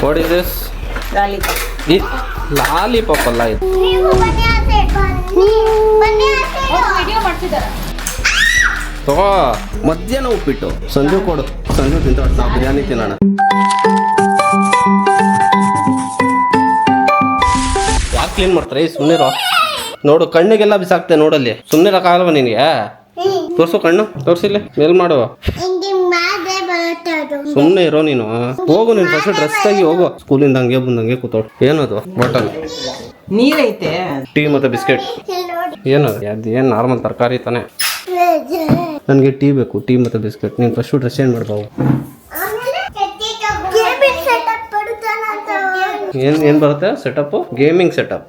What is this? Lollipop ಅಲ್ಲ ಇದು. ತಗೋ ಮಧ್ಯಾಹ್ನ ಉಪ್ಪಿಟ್ಟು. ಸಂಜು ಕೊಡು, ಸಂಜು ತಿಂತ ನಾವು ಬಿರಿಯಾನಿ ತಿನ್ನೋಣ. ಯಾಕೆ ಕ್ಲೀನ್ ಮಾಡ್ತಾರೆ? ಸುಮ್ಮನೆ ನೋಡು, ಕಣ್ಣಿಗೆಲ್ಲ ಬಿಸಾಕ್ತೆ ನೋಡಲ್ಲಿ. ಸುಮ್ಮನೆ ಇರೋಕ್ಕಾಗಲ್ವ ನಿನಗೆ? ತೋರ್ಸು ಕಣ್ಣು, ತೋರ್ಸಿಲ್ಲ ಮೇಲ್ ಮಾಡುವ. ಸುಮ್ಮನೆ ಇರೋ ನೀನು. ಹೋಗು ನೀನು ಫಸ್ಟ್ ಡ್ರೆಸ್ ಆಗಿ ಹೋಗು. ಸ್ಕೂಲಿಂದ ಹಂಗೆ ಬಂದಂಗೆ ಕೂತೋಡು. ಏನದು ಬಾಟಲ್? ನೀರೈತೆ. ಟೀ ಮತ್ತೆ ಬಿಸ್ಕೆಟ್. ಏನದು? ಅದು ಏನು ನಾರ್ಮಲ್ ತರಕಾರಿ ತಾನೆ? ನನಗೆ ಟೀ ಬೇಕು, ಟೀ ಮತ್ತೆ ಬಿಸ್ಕೆಟ್. ನೀನು ಫಸ್ಟ್ ಡ್ರೆಸ್ ಚೇಂಜ್ ಮಾಡ್ಬಾವು. ಏನು ಬರುತ್ತೆ ಸೆಟಪ್? Gaming setup.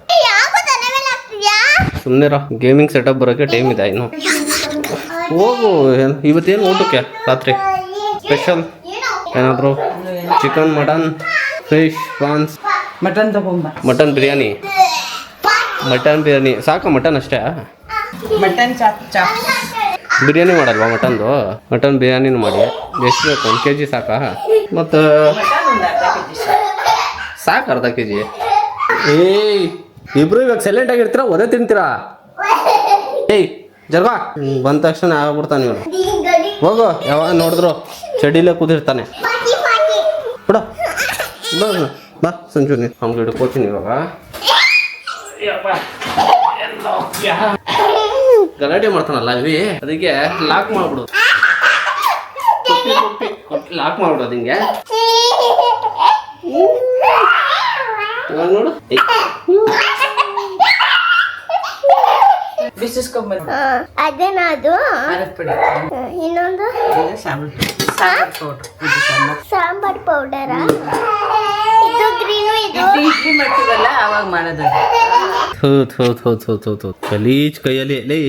ಸುಮ್ಮನೆ ಗೇಮಿಂಗ್ ಸೆಟಪ್ ಬರೋಕ್ಕೆ ಟೈಮ್ ಇದೆ ಇನ್ನು. ಹೋಗು. ಇವತ್ತೇನು ಊಟಕ್ಕೆ ರಾತ್ರಿ ಸ್ಪೆಷಲ್? ಏನಾದರೂ chicken, mutton, fish, prawns? Mutton ತಗೊಂಬ. ಮಟನ್ ಬಿರಿಯಾನಿ. ಮಟನ್ ಬಿರಿಯಾನಿ ಸಾಕು? ಮಟನ್ ಅಷ್ಟೇ? Mutton chop. ಬಿರಿಯಾನಿ ಮಾಡಲ್ವಾ ಮಟನ್ದು? ಮಟನ್ ಬಿರಿಯಾನಿನೂ ಮಾಡಿ. ಎಷ್ಟು ಬೇಕು? 1 kg ಸಾಕಾ? ಮತ್ತು ಸಾಕು ಅರ್ಧ kg. ಏಯ್ ಇಬ್ರು ಇವಾಗ ಸೈಲೆಂಟ್ ಆಗಿರ್ತೀರಾ? ಒದೆ ತಿಂತೀರಾ? ಏಯ್ ಜರ್ಗ ಬಂದ ತಕ್ಷಣ ಆಗ್ಬಿಡ್ತಾನೆ ಇವನು. ಹೋಗು. ಯಾವಾಗ ನೋಡಿದ್ರು ಚಡಿಲೇ ಕೂದಿರ್ತಾನೆ. ಬಿಡ ಬಾ ಸಂಜು, ನೀನು ಅವ್ನಿಗೆ ಹಿಡ್ಕೋತೀನಿ ಇವಾಗ. ಗಲಾಟೆ ಮಾಡ್ತಾನಲ್ಲ ಇವಿ, ಅದಕ್ಕೆ ಲಾಕ್ ಮಾಡ್ಬಿಡು. ಲಾಕ್ ಮಾಡ್ಬಿಡು ಅದು ಹಿಂಗೆ. ಇವಾಗ ನೋಡು. ಅದೇನದು? ಇನ್ನೊಂದು ಸಾಂಬಾರ್ ಪೌಡರ್. ಗಲೀಜ್ ಕೈಯಲ್ಲಿ ಲೇ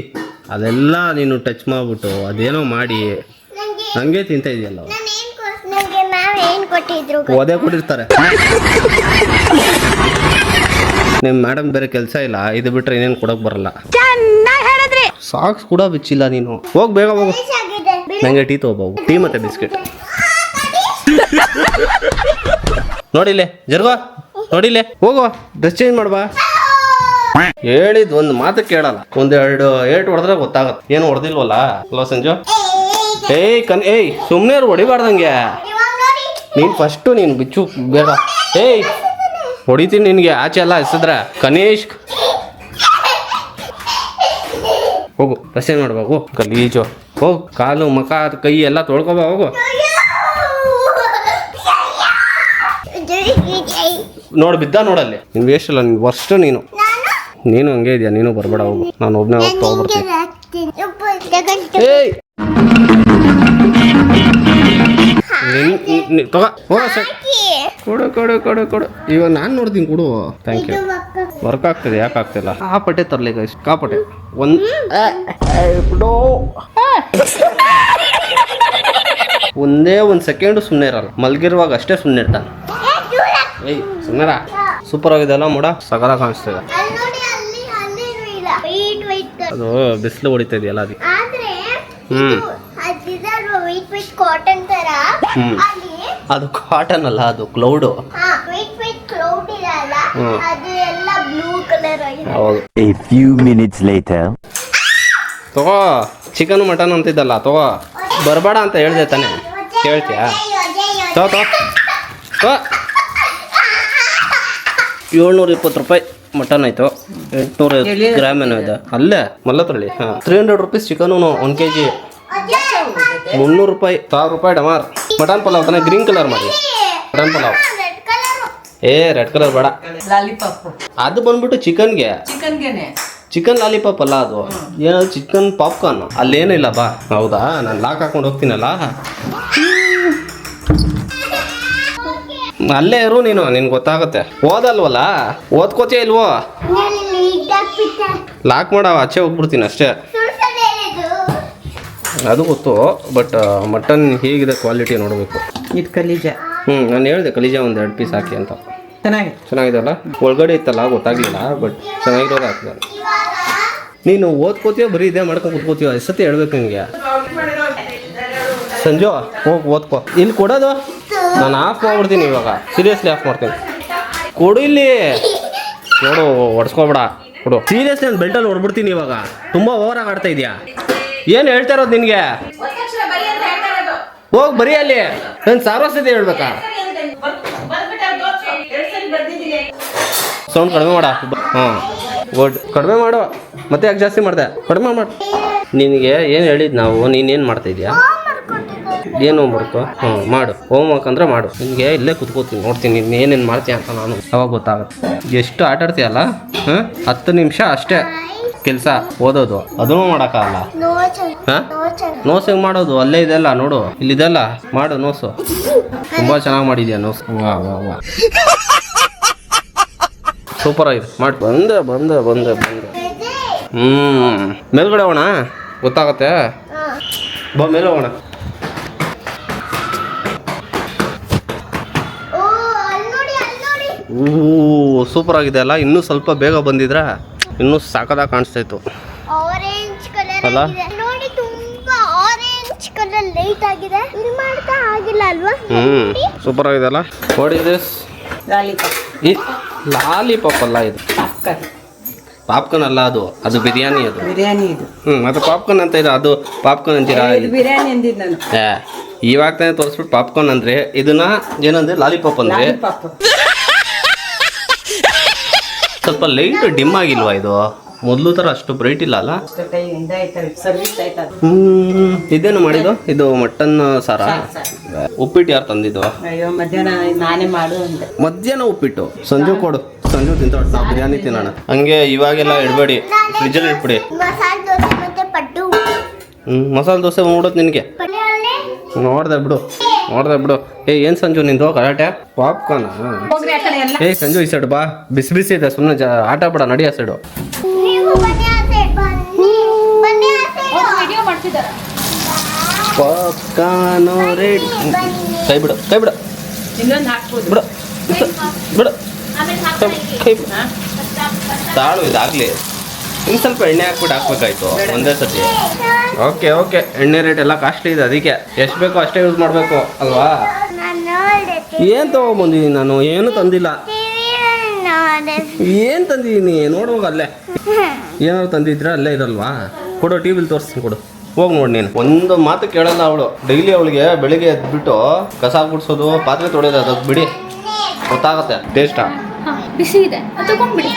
ಅದೆಲ್ಲ ನೀನು ಟಚ್ ಮಾಡ್ಬಿಟ್ಟು ಅದೇನೋ ಮಾಡಿ ಹಂಗೆ ತಿಂತ ಇದೆಯಲ್ಲ. ಒದೆ ಕೊಟ್ಟಿರ್ತಾರೆ. ನಿಮ್ಮ ಮೇಡಮ್ ಬೇರೆ ಕೆಲಸ ಇಲ್ಲ, ಇದು ಬಿಟ್ರೆ ಇನ್ನೇನು ಕೊಡೋಕೆ ಬರಲ್ಲ. ಸಾಕ್ಸ್ ಕೂಡ ಬಿಚ್ಚಿಲ್ಲ ನೀನು. ಹೋಗಿ ಬೇಗ ಹೋಗು. ನಂಗೆ ಟೀ ತಗೋಬಾವು. ಟೀ ಮತ್ತೆ ಬಿಸ್ಕೆಟ್. ನೋಡಿಲ್ಲೇ ಜರ್ಗೋ, ನೋಡಿಲ್ಲೇ ಹೋಗು. ಡ್ರೆಸ್ ಚೇಂಜ್ ಮಾಡ್ಬಾ. ಹೇಳಿದ್ ಒಂದು ಮಾತು ಕೇಳಲ್ಲ. 1-2 ಏಟ್ ಹೊಡೆದ್ರೆ ಗೊತ್ತಾಗತ್ತೆ. ಏನು ಹೊಡೆದಿಲ್ವಲ್ಲ ಅಲ್ವಾ ಸಂಜು? ಏಯ್ ಸುಮ್ಮನೆ ಹೊಡಿಬಾರ್ದಂಗೆ. ನೀನು ಫಸ್ಟು ನೀನು ಬಿಚ್ಚು ಬೇಡ. ಏಯ್ ಹೊಡಿತೀನಿ ನಿನಗೆ. ಆಚೆ ಎಲ್ಲ ಎಸಿದ್ರೆ ಕನೀಶ್. ಹೋಗು ಡ್ರೆಸ್ ಚೇಂಜ್ ಮಾಡ್ಬೇಕು. ಗಲೀಜು. ಹೋಗು. ಕಾಲು ಮುಖ ಕೈ ಎಲ್ಲ ತೊಳ್ಕೊಬಾ. ಹೋಗು. ನೋಡು ಬಿದ್ದ ನೋಡಲ್ಲಿ. ನೀನು ವೇಸ್ಟ್ ಅಲ್ಲ, ನೀನು ವರ್ಷ. ನೀನು ಹಂಗೆ ಇದೆಯಾ? ನೀನು ಬರಬೇಡ. ಹೋಗು. ನಾನು ಒಬ್ಬನೇ ಹೋಗಿ ತೊಗೊಬರ್ತೀನಿ. ಏಯ್ ತಗೋ ಹೋಗ ಸರ್. ಕೊಡು. ಇವಾಗ ನಾನು ನೋಡ್ತೀನಿ. ಕೊಡು. Thank you. ವರ್ಕ್ ಆಗ್ತದೆ. ಯಾಕೆ ಆಗ್ತಿಲ್ಲ? ಆ ಪಟ್ಟೆ ತರಲಿ ಗೈಸ್. ಕಾಪಟ್ಟೆ ಒಂದೇ ಒಂದು ಸೆಕೆಂಡು ಸುಮ್ಮನೆ ಇರಲ್ಲ. ಮಲಗಿರುವಾಗ ಅಷ್ಟೇ ಸುಮ್ಮನೆ ಇರ್ತಾನೆ. ಏಯ್ ಸುಮ್ಮನೆ ಸೂಪರ್ ಆಗಿದೆ ಅಲ್ಲ ಮೋಡ? ಸಗಲ ಕಾಣಿಸ್ತಿದೆ. ಅದು ಬಿಸಿಲು ಹೊಡಿತಾ ಇದೆಯಲ್ಲ ಅದಕ್ಕೆ. ಅದು ಕಾಟನ್ ಅಲ್ಲ, ಅದು ಕ್ಲೌಡು. ಹೌದು. ತಗೋ ಚಿಕನ್ ಮಟನ್ ಅಂತಿದ್ದಲ್ಲ, ತಗೋ. ಬರಬೇಡ ಅಂತ ಹೇಳ್ದೆ ತಾನೆ? ಕೇಳ್ತೀಯಾ? ತಗೋ 720 ರೂಪಾಯಿ ಮಟನ್ ಆಯಿತು. 850 ಗ್ರಾಮ್ ಏನೋ ಇದೆ ಅಲ್ಲೇ ಮಲ್ಲತ್ತಳ್ಳಿ. 300 ರೂಪೀಸ್ ಚಿಕನು 1 kg. 300 ರೂಪಾಯಿ. 1000 ರೂಪಾಯಿ ಡಮಾರ್. ಮಟನ್ ಪಲಾವ್ ತಾನೆ? ಗ್ರೀನ್ ಕಲರ್ ಮಾಡಿ ಮಟನ್ ಪಲಾವ್. ರೆಡ್ ಕಲರ್ ಬೇಡ. ಅದು ಬಂದ್ಬಿಟ್ಟು ಚಿಕನ್ಗೆ. ಚಿಕನ್ ಲಾಲಿಪಾಪ್ ಅಲ್ಲ ಅದು. ಏನದು? Chicken popcorn. ಅಲ್ಲೇನಿಲ್ಲ ಬಾ. ಹೌದಾ? ನಾನು ಲಾಕ್ ಹಾಕೊಂಡು ಹೋಗ್ತೀನಲ್ಲ. ಅಲ್ಲೇ ಇರು ನೀನು, ನಿನ್ಗೆ ಗೊತ್ತಾಗುತ್ತೆ. ಓದಲ್ವಲ್ಲ? ಓದ್ಕೋತೀಯ ಇಲ್ವೋ? ಲಾಕ್ ಮಾಡೋ ಆಚೆ ಹೋಗ್ಬಿಡ್ತೀನಿ ಅಷ್ಟೇ. ಅದು ಗೊತ್ತು, ಬಟ್ ಮಟನ್ ಹೇಗಿದೆ ಕ್ವಾಲಿಟಿ ನೋಡಬೇಕು. ಇದು ಕಲೀಜ. ನಾನು ಹೇಳಿದೆ ಕಲೀಜ 1-2 ಪೀಸ್ ಹಾಕಿ ಅಂತ. ಚೆನ್ನಾಗಿದೆ ಅಲ್ಲ? ಒಳಗಡೆ ಇತ್ತಲ್ಲ ಗೊತ್ತಾಗಲಿಲ್ಲ, ಬಟ್ ಚೆನ್ನಾಗಿರೋದು ಹಾಕಿದ್ದಾರೆ. ನೀನು ಓದ್ಕೋತೀಯೋ ಬರೀ ಇದೇ ಮಾಡ್ಕೊಂಡು ಕುತ್ಕೋತೀಯೋ? ಎಷ್ಟೊತ್ತಿ ಹೇಳ್ಬೇಕು ನಿನಗೆ. ಸಂಜು ಹೋಗಿ ಓದ್ಕೋ. ಇಲ್ಲಿ ಕೊಡೋದು ನಾನು ಆಫ್ ಮಾಡ್ಬಿಡ್ತೀನಿ ಇವಾಗ, ಸೀರಿಯಸ್ಲಿ ಆಫ್ ಮಾಡ್ತೀನಿ. ಕೊಡು ಇಲ್ಲಿ, ನೋಡು ಹೊಡ್ಸ್ಕೊಬೇಡ ಕೊಡು. ಸೀರಿಯಸ್ಲಿ ನಾನು ಬೆಲ್ಟಲ್ಲಿ ಹೊಡ್ಬಿಡ್ತೀನಿ ಇವಾಗ. ತುಂಬ ಓವರಾಗಿ ಆಡ್ತಾ ಇದೆಯಾ? ಏನು ಹೇಳ್ತಾ ಇರೋದು ನಿನಗೆ? ಹೋಗಿ ಬರೀ ಅಲ್ಲಿ. ನಾನು ಸಾರ್ವಸತಿ ಹೇಳ್ಬೇಕಾ? ಸೌಂಡ್ ಕಡಿಮೆ ಮಾಡ. ಹಾಂ ಗುಡ್, ಕಡಿಮೆ ಮಾಡು. ಮತ್ತೆ ಯಾಕೆ ಜಾಸ್ತಿ ಮಾಡಿದೆ? ಕಡಿಮೆ ಮಾಡು. ನಿನಗೆ ಏನು ಹೇಳಿದ್ದು ನಾವು? ನೀನೇನು ಮಾಡ್ತಾ ಇದೀಯಾ? ಏನು ಹೋಮ್ವರ್ಕು? ಹ್ಞೂ ಮಾಡು. ಹೋಮ್ವರ್ಕ್ ಅಂದರೆ ಮಾಡು. ನಿನಗೆ ಇಲ್ಲೇ ಕುತ್ಕೋತೀನಿ, ನೋಡ್ತೀನಿ ನೀನು ಏನೇನು ಮಾಡ್ತೀಯ ಅಂತ. ನಾನು ಅವಾಗ ಗೊತ್ತಾಗುತ್ತೆ. ಎಷ್ಟು ಆಟ ಆಡ್ತೀಯಲ್ಲ. ಹಾಂ 10 ನಿಮಿಷ ಅಷ್ಟೇ ಕೆಲಸ, ಓದೋದು ಅದನ್ನು ಮಾಡೋಕ್ಕಾಗಲ್ಲ. ಹಾಂ ನೋಸ್ ಹೆಂಗೆ ಮಾಡೋದು? ಅಲ್ಲೇ ಇದೆಲ್ಲ ನೋಡು, ಇಲ್ಲಿದೆಲ್ಲ ಮಾಡು ನೋಸು. ತುಂಬ ಚೆನ್ನಾಗಿ ಮಾಡಿದ್ಯಾ ನೋಸ್. ವಾ ವಾ ವಾ, ಸೂಪರ್ ಆಗಿದೆ. ಮಾಡಿ ಬಂದೆ ಬಂದೆ ಬಂದೆ ಬಂದೆ. ಮೇಲ್ಗಡೆ ಹೋಗೋಣ, ಗೊತ್ತಾಗತ್ತೆ. ಬಾ ಮೇಲೆ ಹೋಗೋಣ. ಸೂಪರ್ ಆಗಿದೆ ಅಲ್ಲ. ಇನ್ನೂ ಸ್ವಲ್ಪ ಬೇಗ ಬಂದಿದ್ರೆ ಇನ್ನೂ ಸಾಕದಾಗಿ ಕಾಣಿಸ್ತಾ ಇತ್ತು ಆರೆಂಜ್ ಕಲರ್ ಅಲ್ಲ? ಆಗಿದೆ ನೋಡಿ, ತುಂಬಾ ಆರೆಂಜ್ ಕಲರ್ ಲೈಟ್ ಆಗಿದೆ. ಇಲ್ಲಿ ಮಾಡ್ತಾ ಆಗಿಲ್ಲ ಅಲ್ವಾ? ಸೂಪರ್ ಆಗಿದೆ ಅಲ್ಲ. What is this? ಈ ಲಾಲಿಪಾಪ್ ಅಲ್ಲ ಇದು, ಪಾಪ್ಕಾರ್ನ್ ಅಲ್ಲ ಅದು, ಅದು ಬಿರಿಯಾನಿ. ಅದು ಬಿರಿಯಾನಿ ಇದು. ಮತ್ತೆ ಪಾಪ್ಕಾರ್ನ್ ಅಂತ ಇದೆ, ಅದು ಪಾಪ್ಕಾರ್ನ್ ಅಂತೀರಾ? ಇದು ಬಿರಿಯಾನಿ ಅಂದಿದ್ದು ನಾನು. ಇವಾಗ ತಾನೇ ತೋರಿಸ್ಬಿಟ್ಟು ಪಾಪ್ಕಾರ್ನ್ ಅಂದ್ರೆ, ಇದನ್ನ ಏನಂದ್ರೆ ಲಾಲಿಪಾಪ್ ಅಂದ್ರೆ. ಲಾಲಿಪಾಪ್. ಸ್ವಲ್ಪ ಲೈಟ್ ಡಿಮ್ ಆಗಿಲ್ವಾ ಇದು? ಮೊದಲು ಥರ ಅಷ್ಟು ಬ್ರೈಟ್ ಇಲ್ಲ ಅಲ್ಲ? ಸರ್ವಿಸ್ ಆಯ್ತಾ? ಇದೇನು ಮಾಡಿದ್ದು? ಇದು ಮಟನ್ ಸಾರ. ಉಪ್ಪಿಟ್ಟು ಯಾರು ತಂದಿದ್ದು? ಅಯ್ಯೋ ಮಧ್ಯಾಹ್ನ ನಾನೇ ಮಾಡು ಅಂದೆ. ಮಧ್ಯಾಹ್ನ ಉಪ್ಪಿಟ್ಟು ಸಂಜೆ ಕೊಡು, ಸಂಜೆ ತಿಂತಾಳೆ. ನಾವು ಬಿರಿಯಾನಿ ತಿನ್ನೋಣ. ಹಂಗೆ ಇವಾಗೆಲ್ಲ ಇಡಬೇಡಿ, ಫ್ರಿಜ್ಜಲ್ಲಿ ಇಟ್ಬಿಡಿ. ಮಸಾಲೆ ದೋಸೆ ಮತ್ತೆ ಪಡ್ಡು. ಮಸಾಲೆ ದೋಸೆ ನೋಡೋದು ನಿನಗೆ ನೋಡ್ದೆ ಬಿಡು, ನೋಡ್ದೆ ಬಿಡು. ಏನು ಸಂಜು ನಿಂದು ಕರಾಟೆ? ಪಾಪ್ಕಾರ್ನ್? ಸಂಜು ಈ ಸೈಡ್ ಬಾ, ಬಿಸಿ ಬಿಸಿ ಇದೆ, ಸುಮ್ಮನೆ ಆಟ ಬೇಡ, ನಡಿ ಆ ಸೈಡು. ನೀವು ಬನ್ನಿ ಆ ಸೈಡ್, ಬನ್ನಿ ಬನ್ನಿ ಆ ಸೈಡ್. ವಿಡಿಯೋ ಮಾಡ್ತಿದ್ದಾರೆ. Popcorn ready. ಕೈ ಬಿಡು, ಕೈ ಬಿಡು, ಇನ್ನೊಂದು ಹಾಕ್ಬೋದು. ಬಿಡು ಬಿಡು, ಆಮೇಲೆ ಕೈ ಬಿಡು. ತಾಳು ಇದಾಗಲಿ. ಇನ್ನು ಸ್ವಲ್ಪ ಎಣ್ಣೆ ಹಾಕ್ಬಿಟ್ಟು ಹಾಕ್ಬೇಕಾಯ್ತು ಒಂದೇ ಸತಿ. ಓಕೆ ಓಕೆ, ಎಣ್ಣೆ ರೇಟ್ ಎಲ್ಲ ಕಾಸ್ಟ್ಲಿ ಇದೆ, ಅದಕ್ಕೆ ಎಷ್ಟು ಬೇಕೋ ಅಷ್ಟೇ ಯೂಸ್ ಮಾಡಬೇಕು ಅಲ್ವಾ? ನಾನು ನೋಡಿದೆ, ಏನು ತೊಗೊಂಬಂದಿದ್ದೀನಿ ನಾನು? ಏನು ತಂದಿಲ್ಲ. ಏನು ತಂದಿದ್ದೀನಿ ನೋಡುವಾಗ ಅಲ್ಲೇ ಏನಾದ್ರು ತಂದಿದ್ರೆ ಅಲ್ಲೇ ಇರಲ್ವಾ? ಕೊಡು, ಟಿ ವಿಲಿ ತೋರಿಸ್ತೀನಿ, ಕೊಡು. ಹೋಗಿ ನೋಡಿ ನೀನು. ಒಂದು ಮಾತು ಕೇಳಲ್ಲ ಅವಳು. ಡೈಲಿ ಅವಳಿಗೆ ಬೆಳಿಗ್ಗೆ ಎದ್ಬಿಟ್ಟು ಕಸ ಗುಡಿಸೋದು, ಪಾತ್ರೆ ತೊಳೆಯೋದು, ಅದಕ್ಕೆ ಬಿಡಿ, ಗೊತ್ತಾಗುತ್ತೆ ಟೇಸ್ಟಾ. ಬಿಸಿ ಇದೆ, ತಗೊಂಡ್ಬಿಡಿ.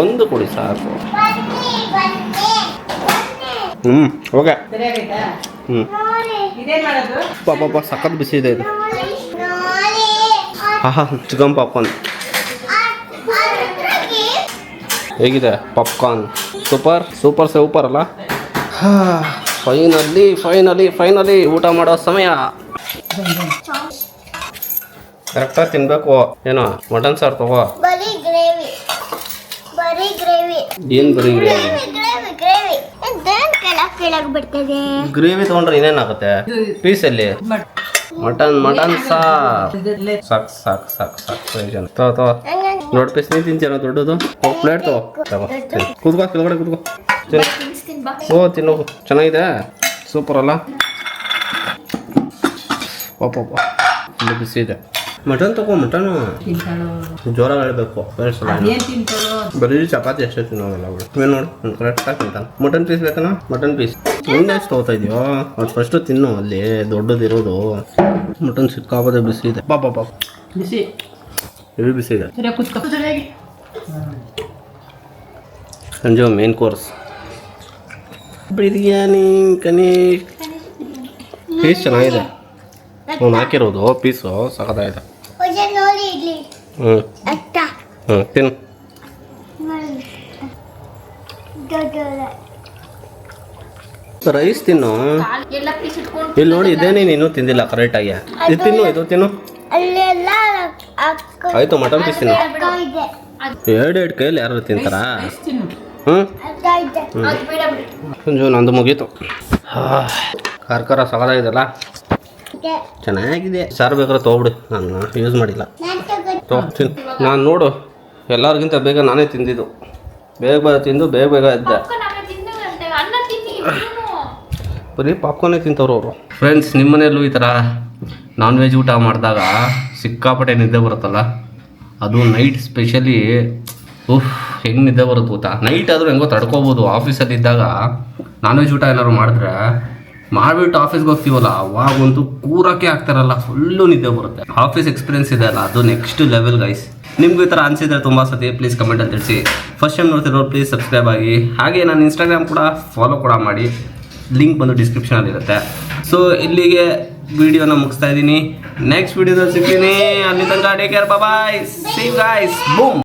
ಒಂದು ಕೊಡಿ ಸಾಕು. ಓಕೆ. ಇದೇನ್ ಮಾಡೋದು? ಪಾಪ ಸಖತ್ ಬಿಸಿ ಇದೆ ಇದು. ಹಾ ಚಿಕನ್ ಪಾಪ್ಕಾರ್ನ್ ಹೇಗಿದೆ? ಪಾಪ್ಕಾರ್ನ್ ಸೂಪರ್ ಸೂಪರ್ ಸೂಪರ್ ಅಲ್ಲ? ಫೈನಲಿ ಫೈನಲಿ ಫೈನಲಿ ಊಟ ಮಾಡೋ ಸಮಯ. ಕರೆಕ್ಟಾಗಿ ತಿನ್ಬೇಕು. ಏನೋ ಮಟನ್ ಸಾರು ತಗೋ. ಬರೀ ಗ್ರೇವಿ, ಬರೀ ಗ್ರೇವಿ. ಏನು ಬರೀ ಗ್ರೇವಿ? ಗ್ರೇವಿ ಗ್ರೇವಿ ಇದೇನ್ ಕೆಳಗ್ ಬಿಡ್ತದೆ. ಗ್ರೇವಿ ತಗೊಂಡ್ರೆ ಇನ್ನೇನಾಗುತ್ತೆ? ಪೀಸಲ್ಲಿ ಮಟನ್ ಸಾರ್. ಸಾಕು ಸಾಕು ಸಾಕು ಸಾಕು. ತಗೋ ದೊಡ್ಡ ಪೀಸ್. ನೀನು ತಿಂತೀರ ದೊಡ್ಡದು? ಪ್ಲೇಟ್ ತಗೋ, ಕೂತ್ಕೋ, ಕೆಳಗಡೆ ಕೂತ್ಕೋ. ಓ ತಿನ್ನು, ಚೆನ್ನಾಗಿದೆ, ಸೂಪರ್ ಅಲ್ಲ? ಪಾಪ ಇಲ್ಲಿ ಬಿಸಿ ಇದೆ. ಮಟನ್ ತಗೋ, ಮಟನು ಜೋರಾಗಿ ಹೇಳ್ಬೇಕು. ಬರೀ ಚಪಾತಿ ಅಷ್ಟೇ ತಿನ್ನೋಲ್ಲ ಅವಳು. ಏನು ನೋಡು, ಕರೆಕ್ಟಾಗಿ ತಿಂತಾನೆ. ಮಟನ್ ಪೀಸ್ ಬೇಕನ? ಮಟನ್ ಪೀಸ್ ಇನ್ನೂ ಎಷ್ಟು ತಗೋತಾ ಇದೆಯೋ ಅದು ಫಸ್ಟು ತಿನ್ನು. ಅಲ್ಲಿ ದೊಡ್ಡದಿರೋದು ಮಟನ್ ಸಿಕ್ಕಾಪದೆ ಬಿಸಿ ಇದೆ. ಪಾಪ ಬಿಸಿ ಹೆವಿ ಬಿಸಿ ಇದೆ. ಸರಿ ಕುತ್ಕೋ. ಸಂಜೆ ಮೇನ್ ಕೋರ್ಸ್ ಬಿರಿಯಾನಿ. ಕನೀಶ್ ಪೀಸ್ ಚೆನ್ನಾಗಿದೆ, ಅವ್ನು ಹಾಕಿರೋದು ಪೀಸು ಸಖತ್ತಾಗಿದೆ. ನೋಡಿ ಇಡ್ಲಿ ಅತ್ತ ತಿನ್ನು. ರೈಸ್ ತಿನ್ನು. ಎಲ್ಲ ಪೀಸ್ ಇಟ್ಕೊಂಡು ಇಲ್ಲಿ ನೋಡಿ, ಇದೇನೇ ನೀನು ತಿಂದಿಲ್ಲ ಕರೆಕ್ಟಾಗಿ. ಇದು ತಿನ್ನು, ಇದು ತಿನ್ನು. ಅಲ್ಲೆಲ್ಲ ಆಯ್ತು, ಮಟನ್ ಪೀಸ್ ತಿನ್ನು. ಇದೆ, ಎರಡು ಕೈಯಲ್ಲಿ ಯಾರು ತಿಂತಾರಾ? ಅರ್ಧ ಇದೆ. ಅದು ಬೇಡ ಬಿಡಿ. ಸಂಜು ನಂದು ಮುಗೀತು. ಖಾರ ಸಗದಾಗಿದೆಲ್ಲ, ಇದೆ. ಚೆನ್ನಾಗಿದೆ. ಸಾರು ಬೇಕಾದ್ರೆ ತೊಗೊಬಿಡು, ನಾನು ಯೂಸ್ ಮಾಡಿಲ್ಲ. ನಾನ್ ತಗೋ- ತಿನ್ನು. ನಾನು ನೋಡು ಎಲ್ಲರಿಗಿಂತ ಬೇಗ ನಾನೇ ತಿಂದಿದ್ದು. ಬೇಗ ಬೇಗ ತಿಂದು ಬೇಗ ಬೇಗ ಎದ್ದೆ. ಪಾಪ್ಕಾರ್ನ್ ಆಮೇಲೆ ತಿನ್ನೋದಂತೆ, ಅನ್ನ ತಿನ್ನಿ ಇಬ್ರೂನು. ಬರೀ ಪಾಪ್ಕಾರ್ನೇ ತಿಂತವ್ರು ಅವರು. ಫ್ರೆಂಡ್ಸ್, ನಿಮ್ಮ ಮನೆಯಲ್ಲೂ ಈ ಥರ ನಾನ್ ವೆಜ್ ಊಟ ಮಾಡಿದಾಗ ಸಿಕ್ಕಾಪಟ್ಟೆ ನಿದ್ದೆ ಬರುತ್ತಲ್ಲ, ಅದು ನೈಟ್ ಸ್ಪೆಷಲಿ ಹೆಂಗೆ ನಿದ್ದೆ ಬರುತ್ತೆ ಗೊತ್ತಾ. ನೈಟ್ ಆದರೂ ಹೆಂಗೋ ತಡ್ಕೋಬೋದು. ಆಫೀಸಲ್ಲಿ ಇದ್ದಾಗ ನಾನ್ ವೆಜ್ ಊಟ ಏನಾದ್ರು ಮಾಡಿಬಿಟ್ಟು ಆಫೀಸ್ಗೆ ಹೋಗ್ತೀವಲ್ಲ, ಅವಾಗಂತೂ ಕೂರಕ್ಕೆ ಆಗ್ತಾರಲ್ಲ, ಫುಲ್ಲು ನಿದ್ದೆ ಬರುತ್ತೆ. ಆಫೀಸ್ ಎಕ್ಸ್ಪೀರಿಯನ್ಸ್ ಇದೆ ಅಲ್ಲ, ಅದು ನೆಕ್ಸ್ಟ್ ಲೆವೆಲ್ ಗೈಸ್. ನಿಮಗೂ ಈ ಥರ ಅನಿಸಿದ್ರೆ ತುಂಬ ಸತಿ ಪ್ಲೀಸ್ ಕಮೆಂಟಲ್ಲಿ ತಿಳಿಸಿ. ಫಸ್ಟ್ ಟೈಮ್ ನೋಡ್ತಿರೋರು ಪ್ಲೀಸ್ ಸಬ್ಸ್ಕ್ರೈಬ್ ಆಗಿ, ಹಾಗೆ ನಾನು ಇನ್ಸ್ಟಾಗ್ರಾಮ್ ಕೂಡ ಫಾಲೋ ಕೂಡ ಮಾಡಿ, ಲಿಂಕ್ ಬಂದು ಡಿಸ್ಕ್ರಿಪ್ಷನಲ್ಲಿರುತ್ತೆ. ಸೊ ಇಲ್ಲಿಗೆ ವಿಡಿಯೋನ ಮುಗಿಸ್ತಾ ಇದ್ದೀನಿ. ನೆಕ್ಸ್ಟ್ ವಿಡಿಯೋದಲ್ಲಿ ಸಿಗ್ತೀನಿ. ಅಲ್ಲಿ ತನಕ take care, bye, see you guys, boom.